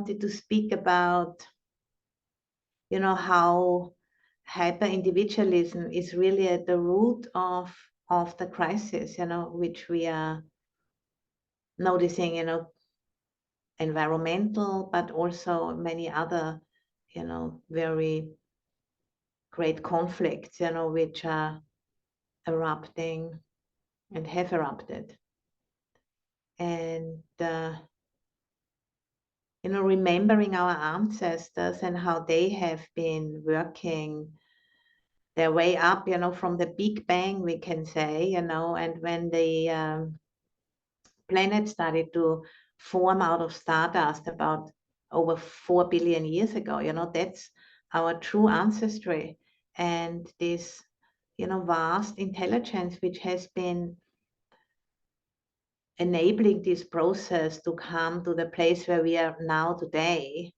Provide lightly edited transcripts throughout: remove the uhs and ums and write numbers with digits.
wanted to speak about, how hyper-individualism is really at the root of the crisis, which we are noticing, environmental, but also many other, very great conflicts, which are erupting and have erupted. And, remembering our ancestors and how they have been working their way up, from the Big Bang, we can say, and when the planet started to form out of stardust about over 4 billion years ago, that's our true ancestry. And this, vast intelligence, which has been enabling this process to come to the place where we are now today,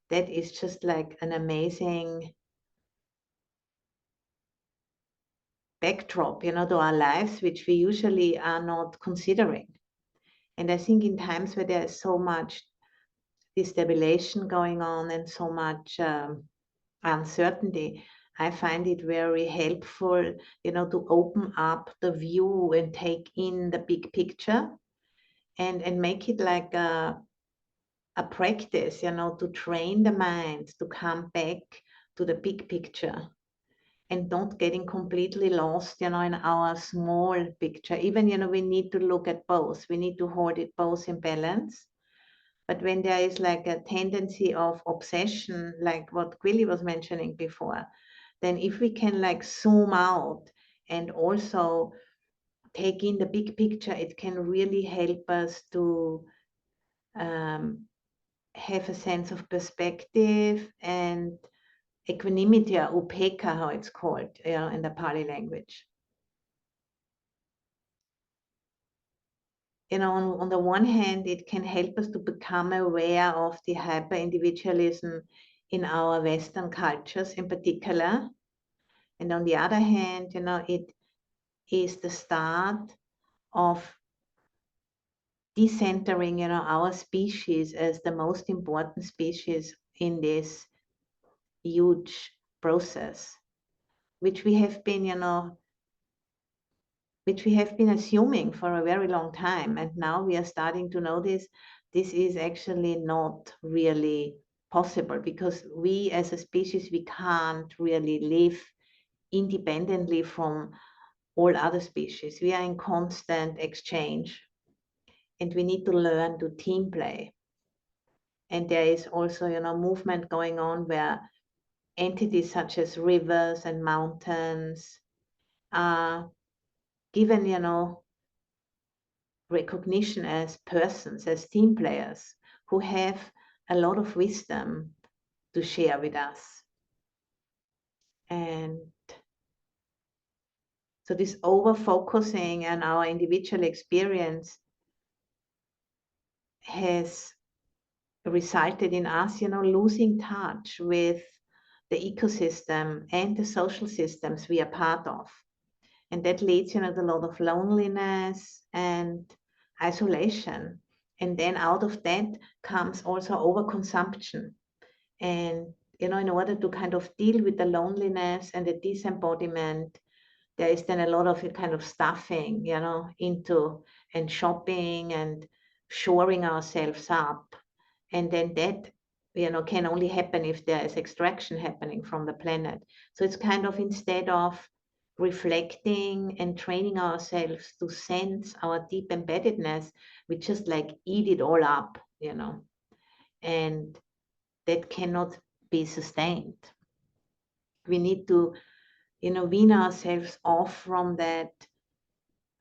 that is just like an amazing backdrop, to our lives, which we usually are not considering. And I think in times where there is so much destabilization going on and so much uncertainty, I find it very helpful, to open up the view and take in the big picture and make it like a practice, to train the mind to come back to the big picture and not getting completely lost, in our small picture. Even, we need to look at both. We need to hold it both in balance. But when there is like a tendency of obsession, like what Quilly was mentioning before, then if we can like zoom out and also take in the big picture, it can really help us to have a sense of perspective and equanimity, or upekkha, how it's called, in the Pali language. On the one hand, it can help us to become aware of the hyper-individualism in our Western cultures in particular. And on the other hand, it is the start of decentering, our species as the most important species in this huge process, which we have been, assuming for a very long time. And now we are starting to notice this is actually not really possible, because we as a species, we can't really live independently from all other species. We are in constant exchange, and we need to learn to team play. And there is also, movement going on where entities such as rivers and mountains are given, recognition as persons, as team players who have a lot of wisdom to share with us. And so this over-focusing on our individual experience has resulted in us, losing touch with the ecosystem and the social systems we are part of. And that leads, to a lot of loneliness and isolation. And then out of that comes also overconsumption. And, in order to kind of deal with the loneliness and the disembodiment, there is then a lot of kind of stuffing, into and shopping and shoring ourselves up. And then that, can only happen if there is extraction happening from the planet. So it's kind of, instead of reflecting and training ourselves to sense our deep embeddedness, we just like eat it all up, and that cannot be sustained. We need to, wean ourselves off from that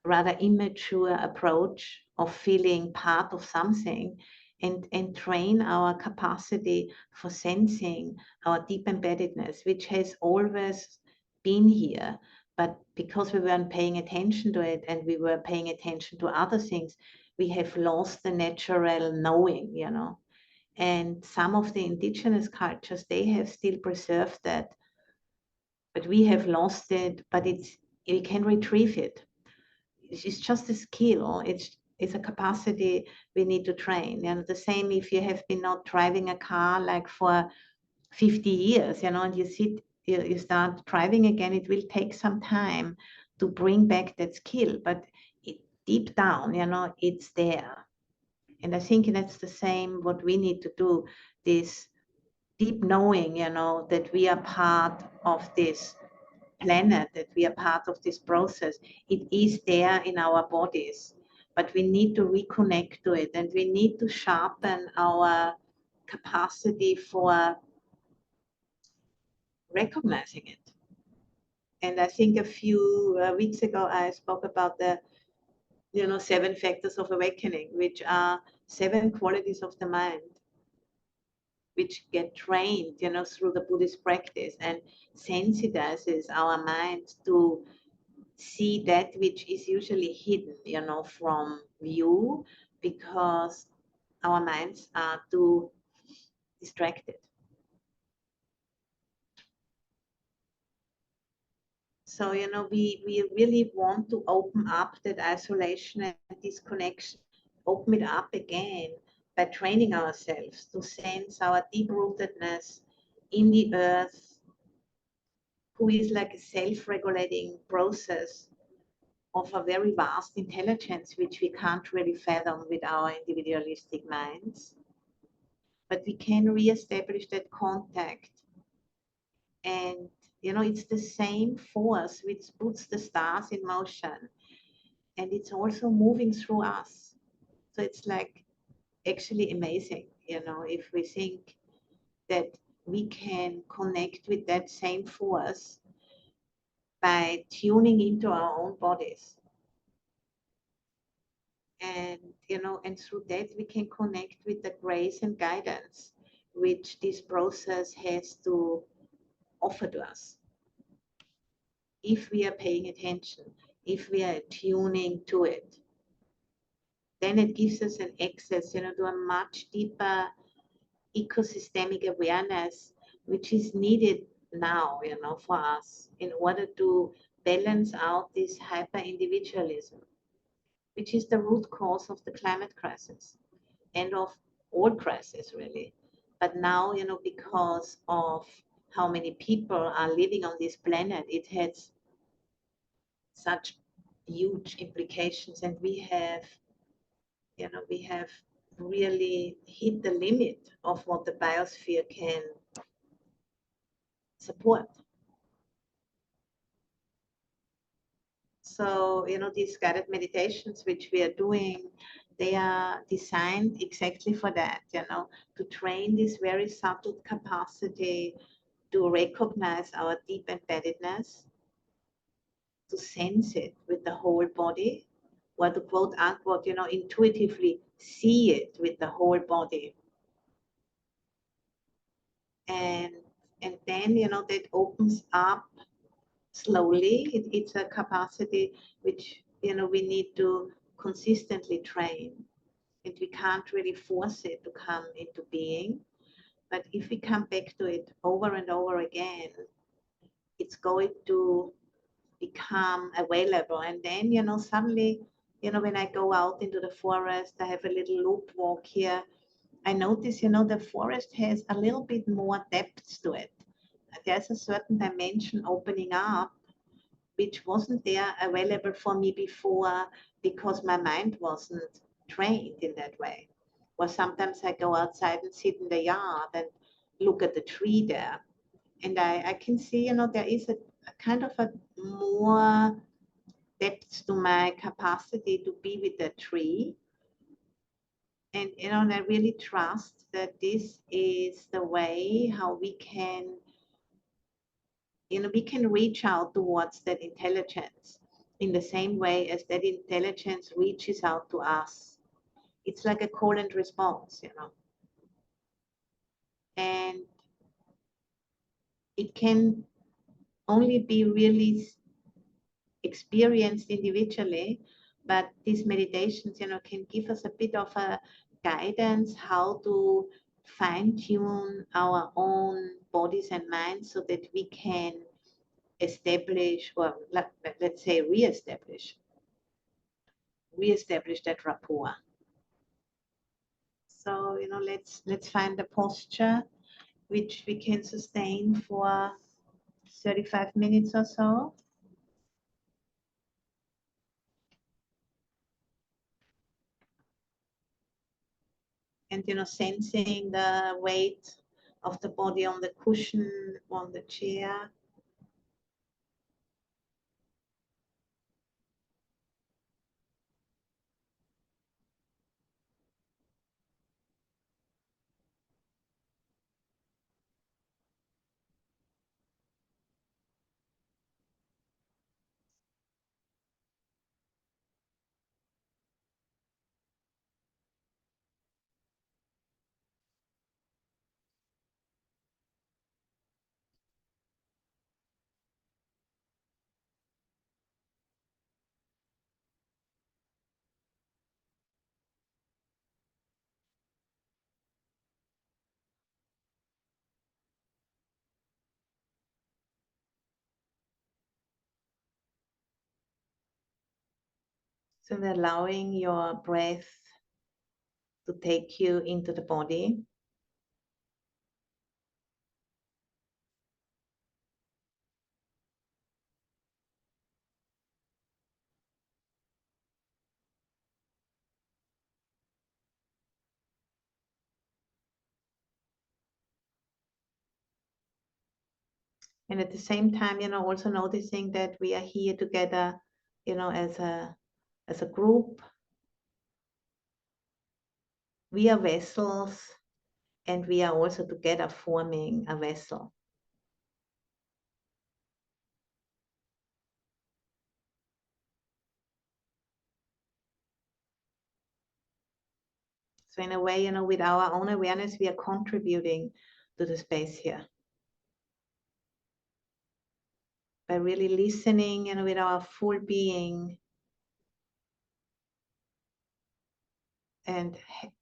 rather immature approach of feeling part of something, and train our capacity for sensing our deep embeddedness, which has always been here. But because we weren't paying attention to it and we were paying attention to other things, we have lost the natural knowing, And some of the indigenous cultures, they have still preserved that, but we have lost it. But we can retrieve it. It's just a skill. It's is a capacity we need to train. And the same if you have been not driving a car like for 50 years, and you start driving again, it will take some time to bring back that skill, but deep down, it's there. And I think that's the same what we need to do, this deep knowing, that we are part of this planet, that we are part of this process. It is there in our bodies, but we need to reconnect to it, and we need to sharpen our capacity for recognizing it. And I think a few weeks ago, I spoke about the 7 factors of awakening, which are 7 qualities of the mind, which get trained, through the Buddhist practice, and sensitizes our minds to see that which is usually hidden, from view, because our minds are too distracted. So, we really want to open up that isolation and disconnection, open it up again by training ourselves to sense our deep-rootedness in the earth, who is like a self-regulating process of a very vast intelligence, which we can't really fathom with our individualistic minds. But we can reestablish that contact. And, it's the same force which puts the stars in motion. And it's also moving through us. So it's like actually amazing, if we think that we can connect with that same force by tuning into our own bodies. And, and through that we can connect with the grace and guidance which this process has to offer to us. If we are paying attention, if we are tuning to it, then it gives us an access, to a much deeper ecosystemic awareness, which is needed now, for us in order to balance out this hyper-individualism, which is the root cause of the climate crisis and of all crises, really. But now, because of how many people are living on this planet, it has such huge implications, and we have really hit the limit of what the biosphere can support. So, these guided meditations which we are doing, they are designed exactly for that, to train this very subtle capacity to recognize our deep embeddedness, to sense it with the whole body, or to quote unquote, intuitively see it with the whole body. And then, that opens up slowly. It's a capacity which, we need to consistently train. And we can't really force it to come into being. But if we come back to it over and over again, it's going to become available. And then, suddenly, when I go out into the forest, I have a little loop walk here. I notice, the forest has a little bit more depth to it. There's a certain dimension opening up, which wasn't there available for me before because my mind wasn't trained in that way. Or sometimes I go outside and sit in the yard and look at the tree there. And I can see, there is a kind of a more depth to my capacity to be with the tree. And, and I really trust that this is the way how we can, we can reach out towards that intelligence in the same way as that intelligence reaches out to us. It's like a call and response, And it can only be really experienced individually, but these meditations, can give us a bit of a guidance how to fine-tune our own bodies and minds so that we can establish, or let's say re-establish reestablish that rapport. So, let's find a posture which we can sustain for 35 minutes or so. And, sensing the weight of the body on the cushion, on the chair. So allowing your breath to take you into the body. And at the same time, also noticing that we are here together, as a group. We are vessels, and we are also together forming a vessel. So in a way, with our own awareness, we are contributing to the space here. By really listening, with our full being, and,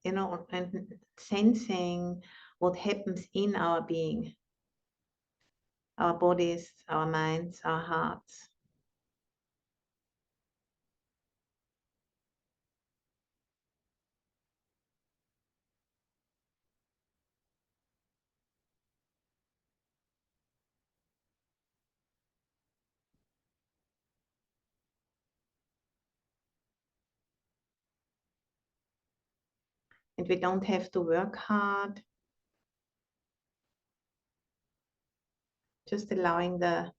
and sensing what happens in our being, our bodies, our minds, our hearts. And we don't have to work hard. Just allowing the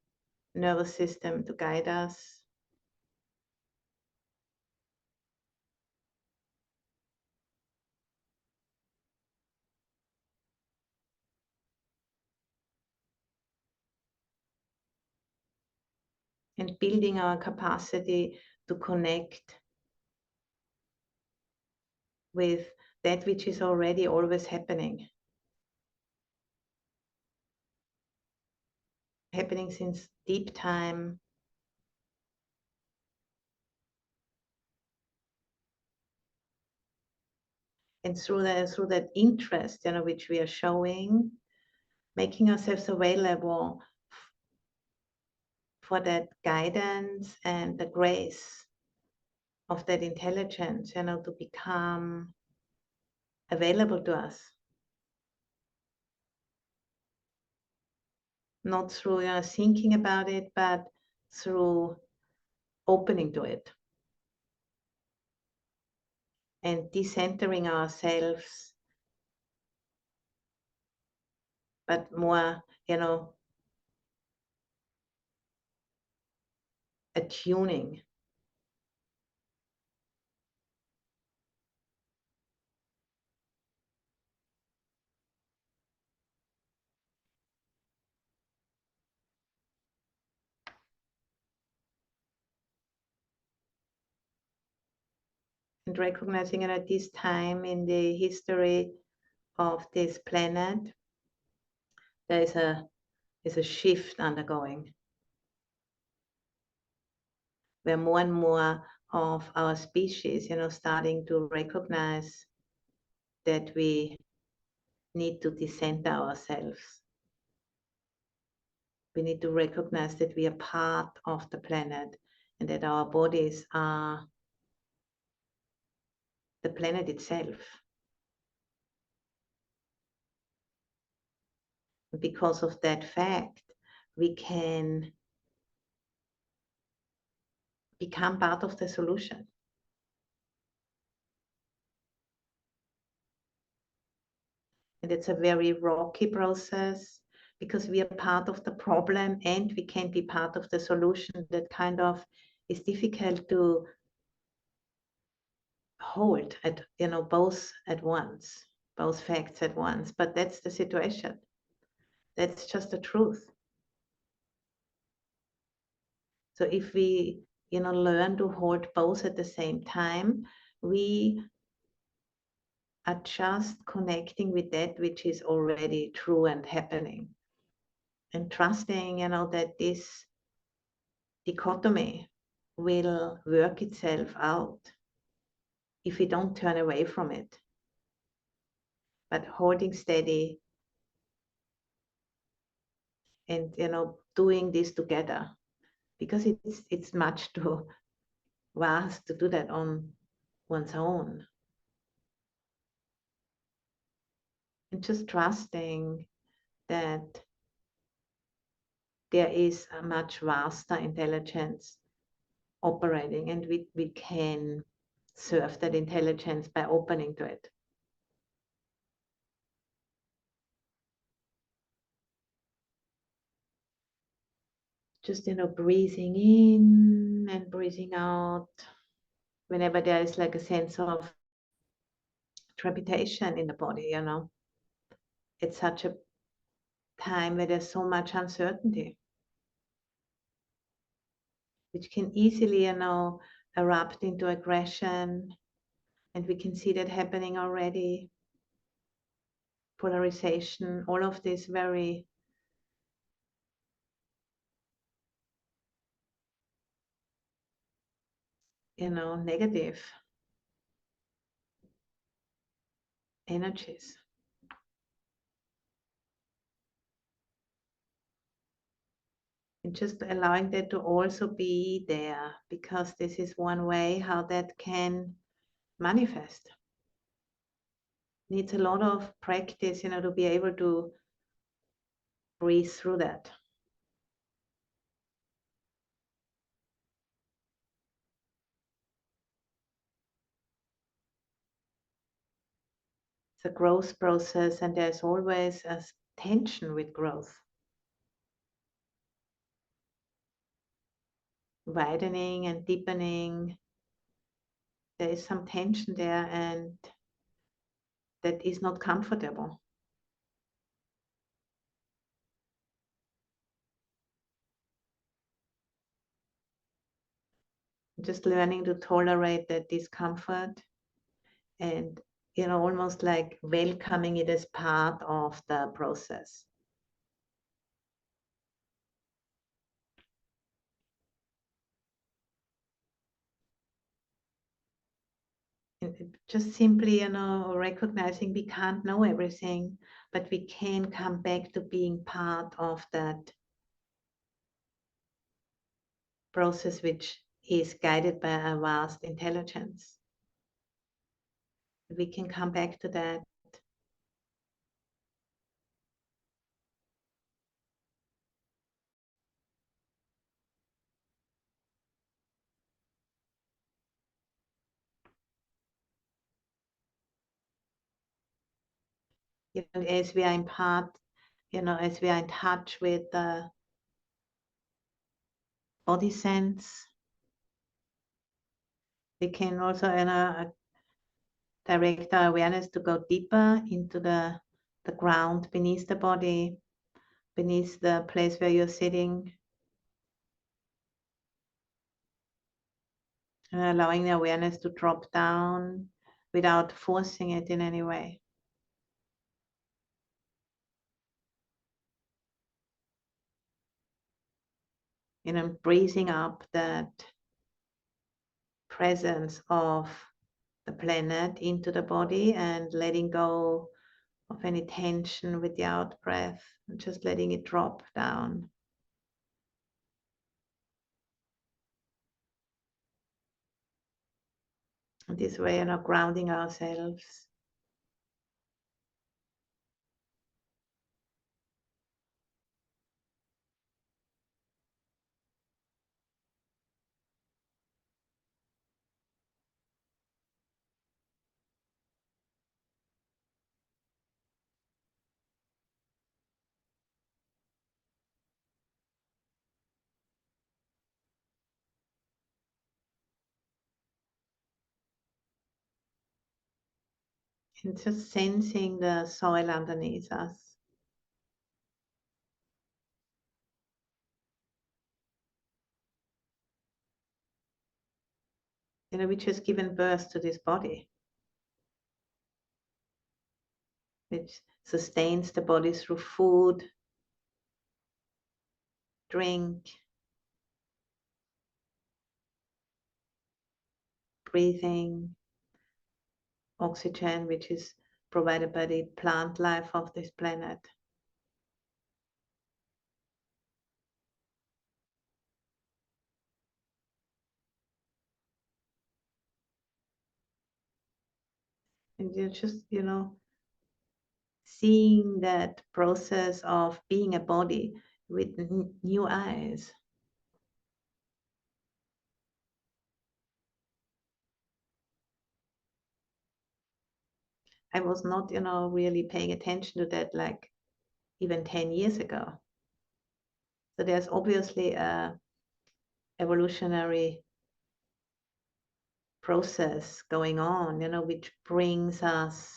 nervous system to guide us. And building our capacity to connect with that which is already always happening. Happening since deep time. And through that interest, which we are showing, making ourselves available for that guidance and the grace of that intelligence, to become available to us. Not through thinking about it, but through opening to it. And decentering ourselves, but more, attuning. And recognizing at this time in the history of this planet, there is a shift undergoing, where more and more of our species, starting to recognize that we need to decenter ourselves. We need to recognize that we are part of the planet, and that our bodies are the planet itself. Because of that fact, we can become part of the solution. And it's a very rocky process because we are part of the problem and we can be part of the solution. That kind of is difficult to hold at, both at once, both facts at once. But that's the situation. That's just the truth. So if we, learn to hold both at the same time, we are just connecting with that which is already true and happening. And trusting, that this dichotomy will work itself out if we don't turn away from it. But holding steady and, doing this together, because it's much too vast to do that on one's own. And just trusting that there is a much vaster intelligence operating, and we can serve that intelligence by opening to it. Just, breathing in and breathing out whenever there is like a sense of trepidation in the body, It's such a time where there's so much uncertainty, which can easily, erupt into aggression. And we can see that happening already. Polarization, all of this very negative energies. And just allowing that to also be there, because this is one way how that can manifest. Needs a lot of practice, to be able to breathe through that. It's a growth process, and there's always a tension with growth. Widening and deepening, there is some tension there, and that is not comfortable. Just learning to tolerate that discomfort and, almost like welcoming it as part of the process. Just simply, recognizing we can't know everything, but we can come back to being part of that process, which is guided by a vast intelligence. We can come back to that. As we are in part, as we are in touch with the body sense, we can also, direct our awareness to go deeper into the ground beneath the body, beneath the place where you're sitting, and allowing the awareness to drop down without forcing it in any way. Breathing up that presence of the planet into the body and letting go of any tension with the out breath, and just letting it drop down. This way, grounding ourselves. And just sensing the soil underneath us. We just given birth to this body, which sustains the body through food, drink, breathing, oxygen, which is provided by the plant life of this planet. And you're just, seeing that process of being a body with new eyes. I was not, really paying attention to that like even 10 years ago. So there's obviously a evolutionary process going on, which brings us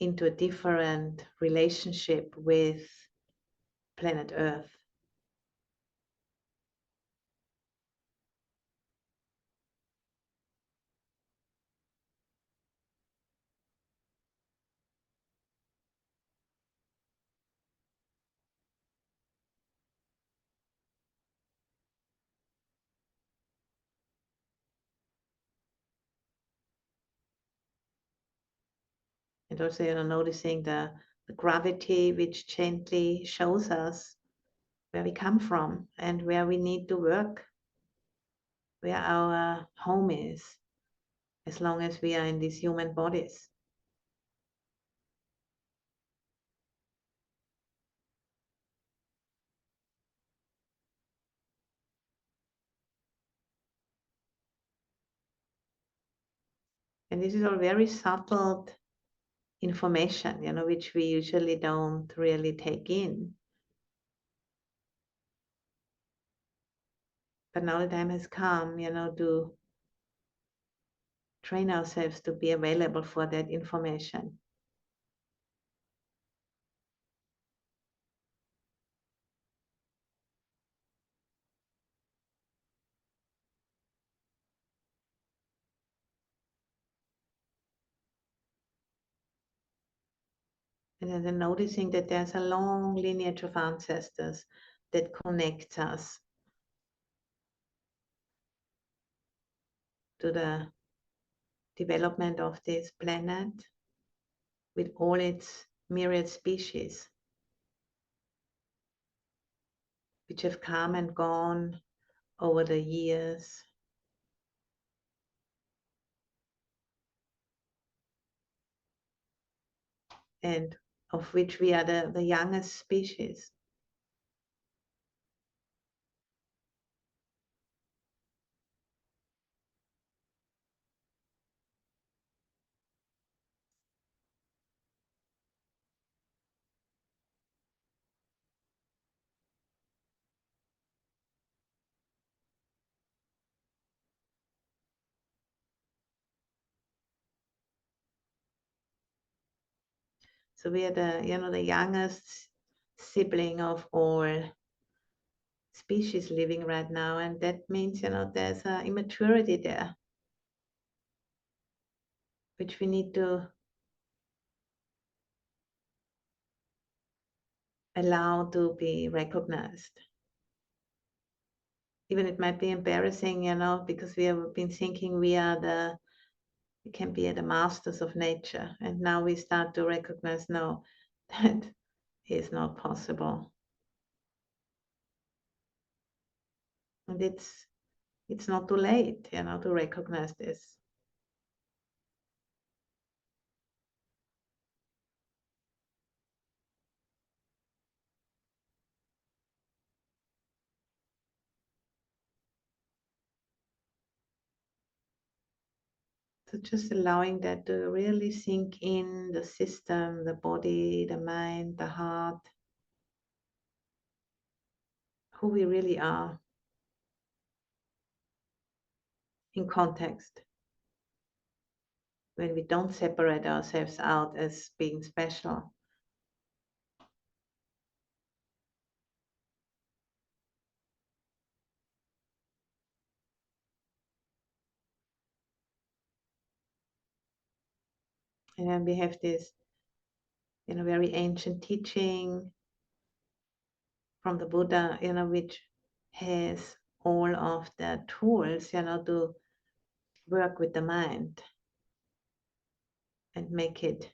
into a different relationship with planet Earth. And also, noticing the gravity which gently shows us where we come from and where we need to work, where our home is, as long as we are in these human bodies. And this is all very subtle information, which we usually don't really take in. But now the time has come, to train ourselves to be available for that information. And then noticing that there's a long lineage of ancestors that connects us to the development of this planet with all its myriad species, which have come and gone over the years. And of which we are the youngest species. So we are the youngest sibling of all species living right now, and that means there's a immaturity there, which we need to allow to be recognized. Even it might be embarrassing, because we have been thinking we can be the masters of nature, and now we start to recognize, no, that is not possible. And it's It's not too late, to recognize this. So just allowing that to really sink in the system, the body, the mind, the heart, who we really are in context, when we don't separate ourselves out as being special. And then we have this, very ancient teaching from the Buddha, which has all of the tools, to work with the mind and make it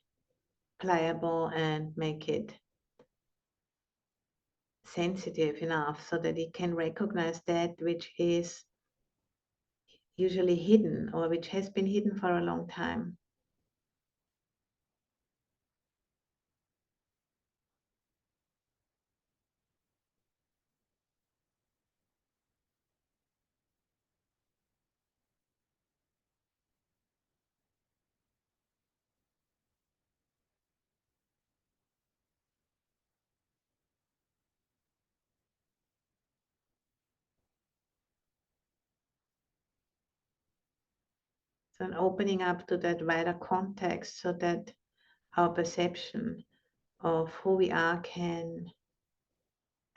pliable and make it sensitive enough so that it can recognize that which is usually hidden or which has been hidden for a long time. So, an opening up to that wider context so that our perception of who we are can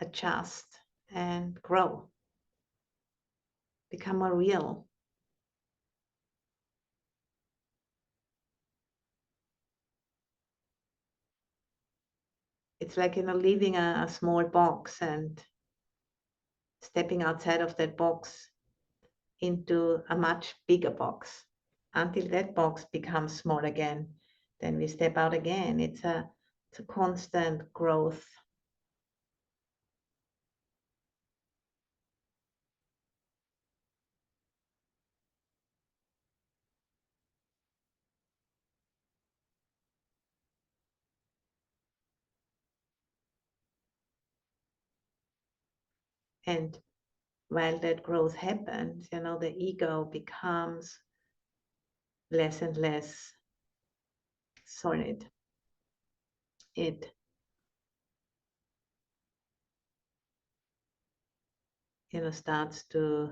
adjust and grow, become more real. It's like, leaving a small box and stepping outside of that box into a much bigger box until that box becomes small again. Then we step out again. It's a constant growth. And while that growth happens, the ego becomes less and less solid. It, starts to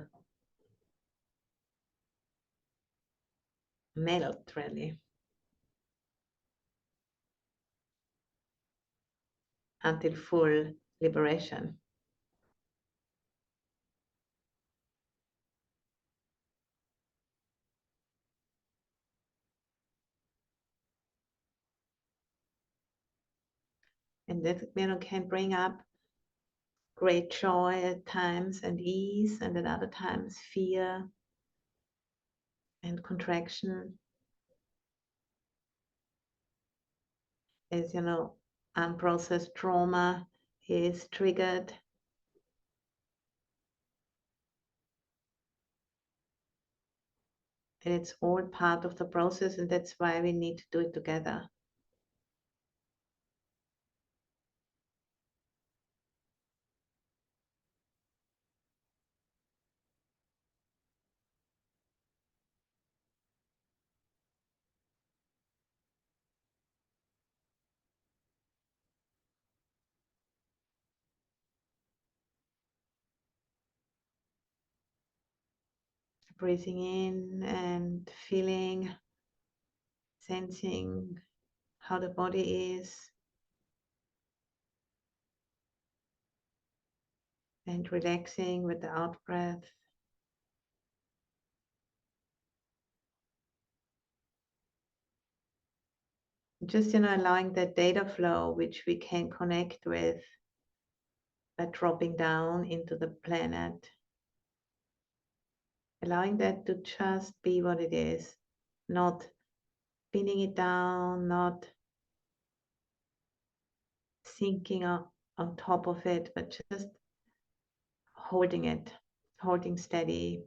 melt really until full liberation. And that, can bring up great joy at times and ease, and at other times fear and contraction, as unprocessed trauma is triggered. And it's all part of the process, and that's why we need to do it together. Breathing in and feeling, sensing how the body is, and relaxing with the out breath. Just, allowing that data flow, which we can connect with by dropping down into the planet, allowing that to just be what it is, not pinning it down, not sinking up on top of it, but just holding it, holding steady,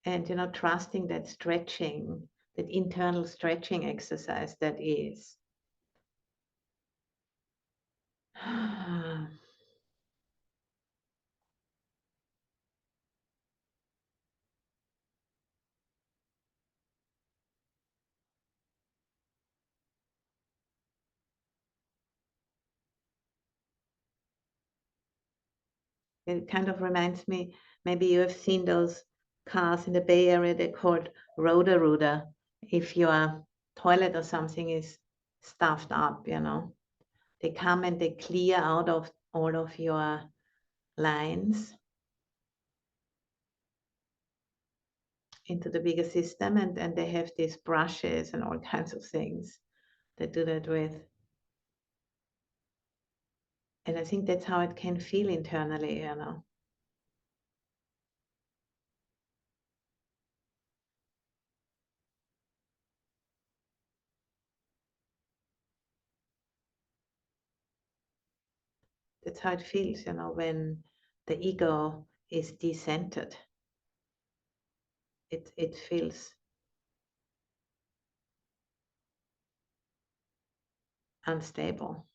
And, trusting that stretching, that internal stretching exercise that is. It kind of reminds me, maybe you have seen those cars in the Bay Area, they're called Roto-Rooter. If your toilet or something is stuffed up, they come and they clear out of all of your lines into the bigger system, and they have these brushes and all kinds of things they do that with. And I think that's how it can feel internally. That's how it feels, when the ego is decentered. It feels unstable.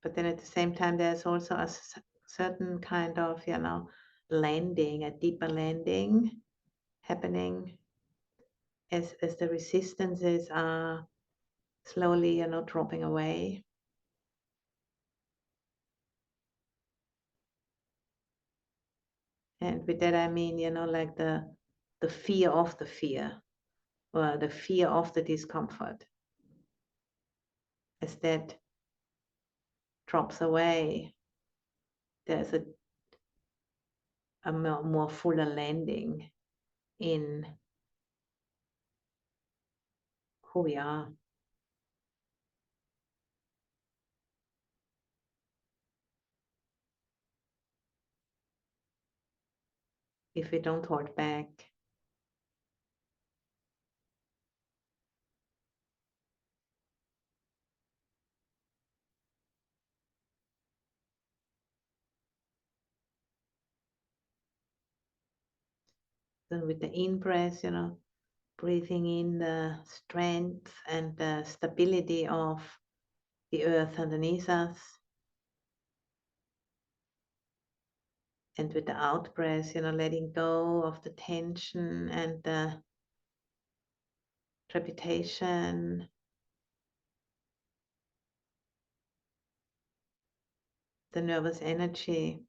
But then at the same time, there's also a certain kind of, landing, a deeper landing happening as the resistances are slowly, dropping away. And with that, I mean, like the fear of the fear, or the fear of the discomfort. As that drops away, there's a more fuller landing in who we are. If we don't hold back. Then with the in-breath, breathing in the strength and the stability of the earth underneath us. And with the out-breath, letting go of the tension and the trepidation, the nervous energy.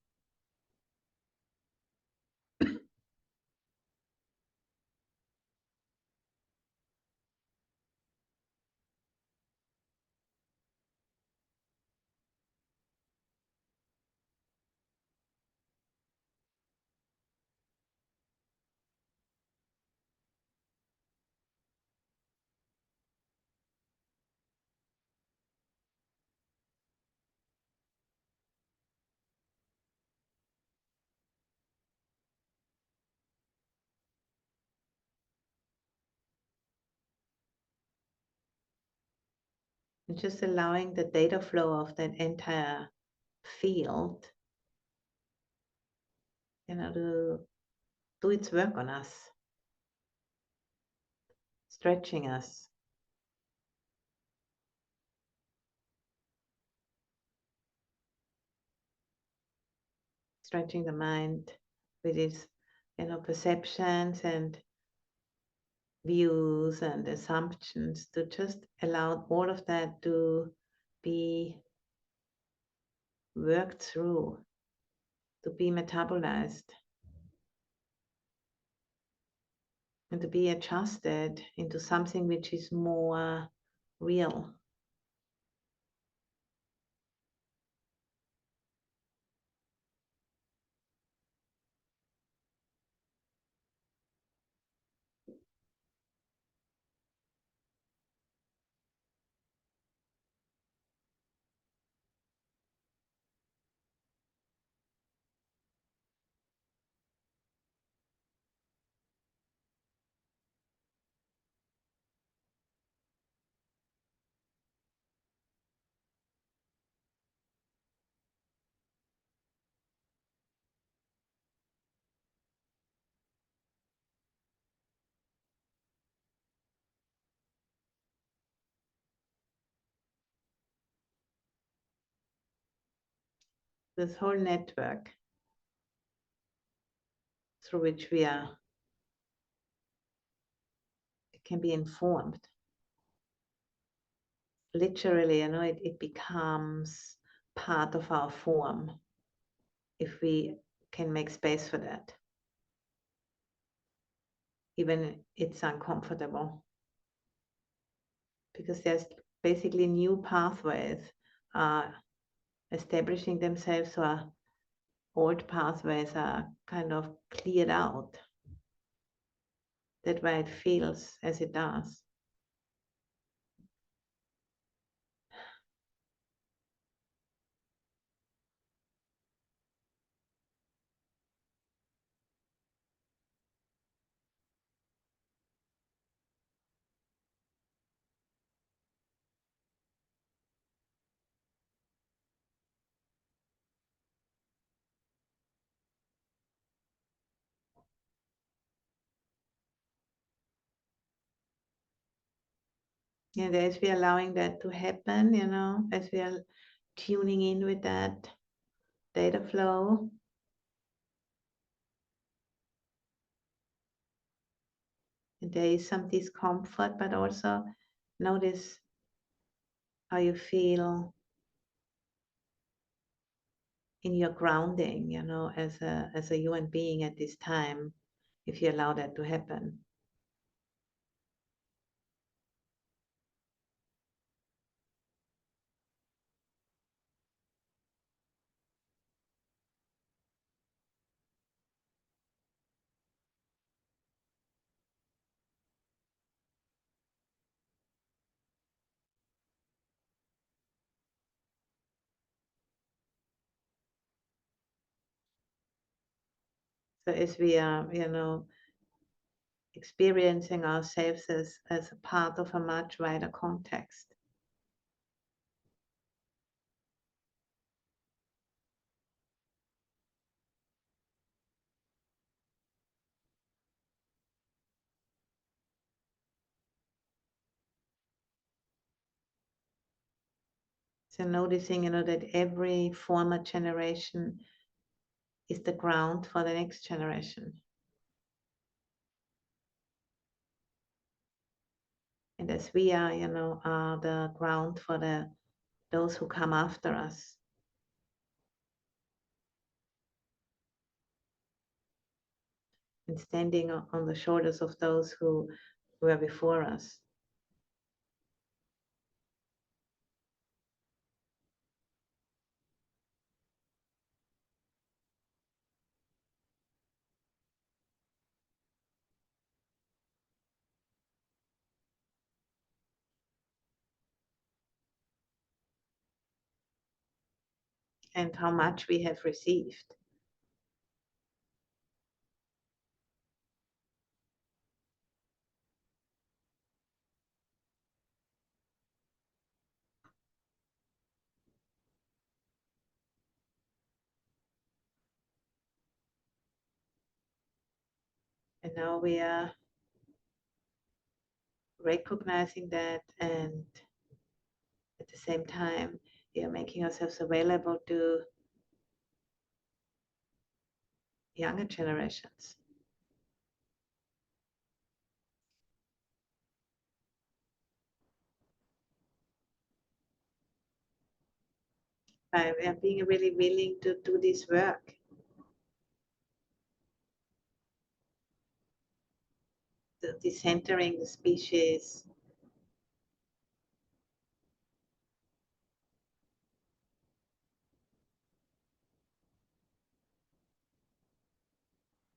And just allowing the data flow of that entire field, to do its work on us, stretching us. Stretching the mind with its, perceptions and views and assumptions, to just allow all of that to be worked through, to be metabolized, and to be adjusted into something which is more real. this whole network through which we can be informed. Literally, it becomes part of our form if we can make space for that. Even it's uncomfortable. Because there's basically new pathways establishing themselves, or old pathways are kind of cleared out. That's why it feels as it does. And as we're allowing that to happen, as we are tuning in with that data flow, and there is some discomfort, but also notice how you feel in your grounding, as a human being at this time, if you allow that to happen. So as we are, experiencing ourselves as a part of a much wider context. So noticing, that every former generation is the ground for the next generation. And as we are, are the ground for those who come after us. And standing on the shoulders of those who were before us. And how much we have received. And now we are recognizing that, and at the same time, we are making ourselves available to younger generations. By being really willing to do this work. The decentering the species.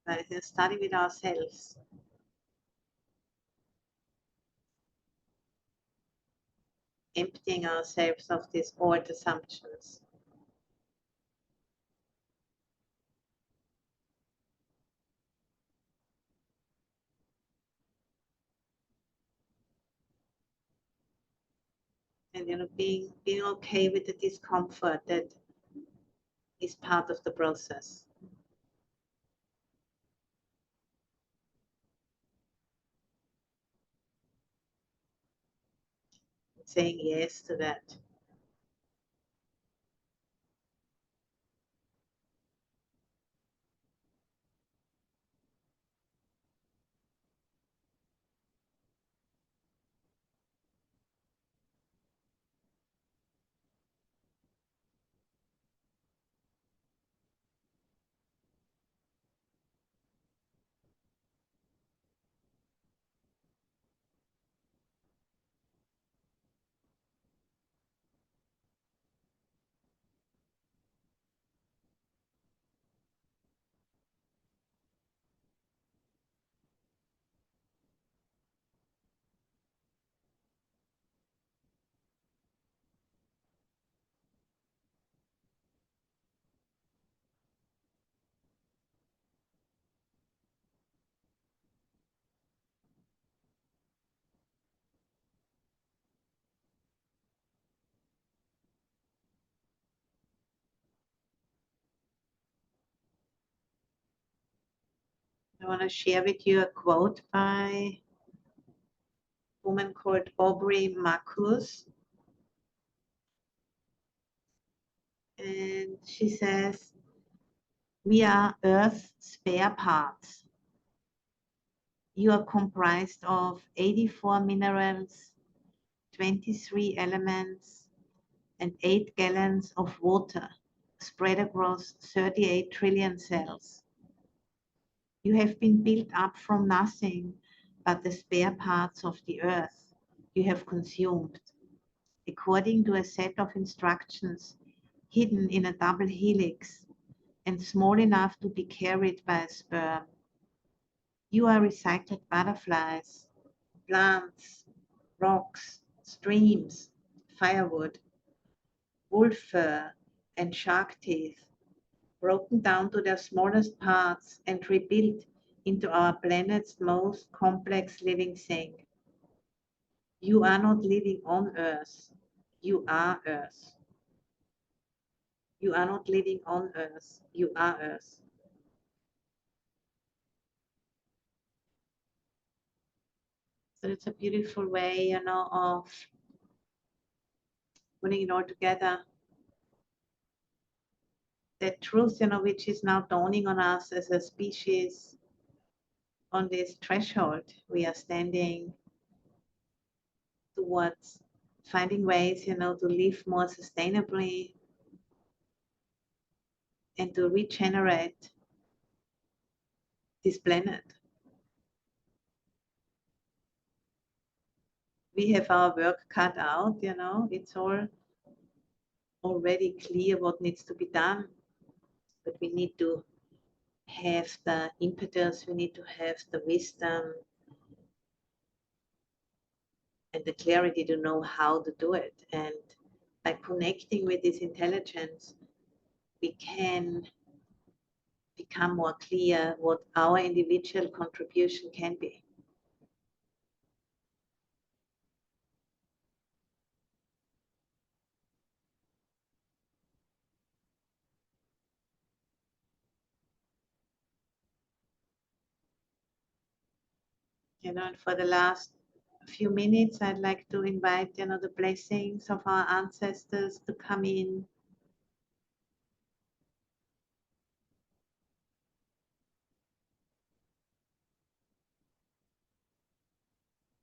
But starting with ourselves. Emptying ourselves of these old assumptions. And being okay with the discomfort that is part of the process. Saying yes to that. I want to share with you a quote by a woman called Aubrey Marcus. And she says, "We are Earth's spare parts. You are comprised of 84 minerals, 23 elements, and 8 gallons of water spread across 38 trillion cells. You have been built up from nothing but the spare parts of the earth you have consumed, according to a set of instructions hidden in a double helix and small enough to be carried by a sperm. You are recycled butterflies, plants, rocks, streams, firewood, wolf fur, and shark teeth, broken down to their smallest parts and rebuilt into our planet's most complex living thing. You are not living on Earth. You are Earth. You are not living on Earth. You are Earth." So it's a beautiful way, of putting it all together. That truth, which is now dawning on us as a species on this threshold. We are standing towards finding ways, to live more sustainably and to regenerate this planet. We have our work cut out, it's all already clear what needs to be done, but we need to have the impetus, we need to have the wisdom and the clarity to know how to do it. And by connecting with this intelligence, we can become more clear what our individual contribution can be. And for the last few minutes, I'd like to invite, the blessings of our ancestors to come in.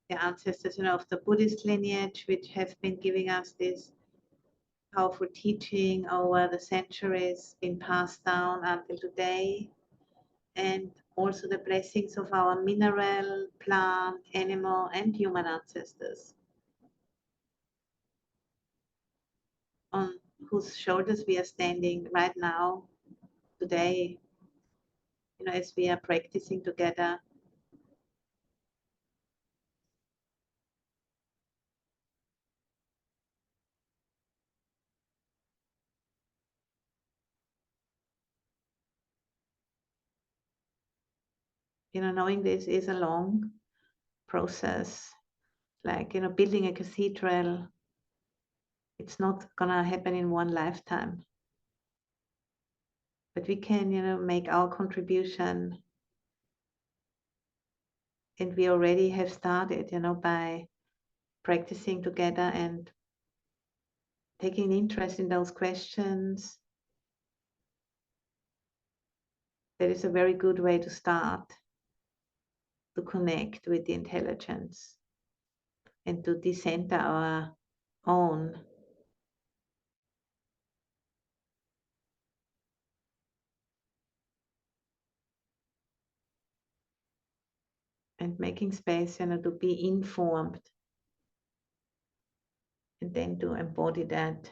The ancestors, of the Buddhist lineage, which have been giving us this powerful teaching over the centuries, been passed down until today. And also the blessings of our mineral, plant, animal, and human ancestors, on whose shoulders we are standing right now, today, as we are practicing together. Knowing this is a long process, like, building a cathedral. It's not gonna happen in one lifetime, but we can, make our contribution. And we already have started, by practicing together and taking interest in those questions. That is a very good way to start, to connect with the intelligence and to decenter our own. And making space, to be informed and then to embody that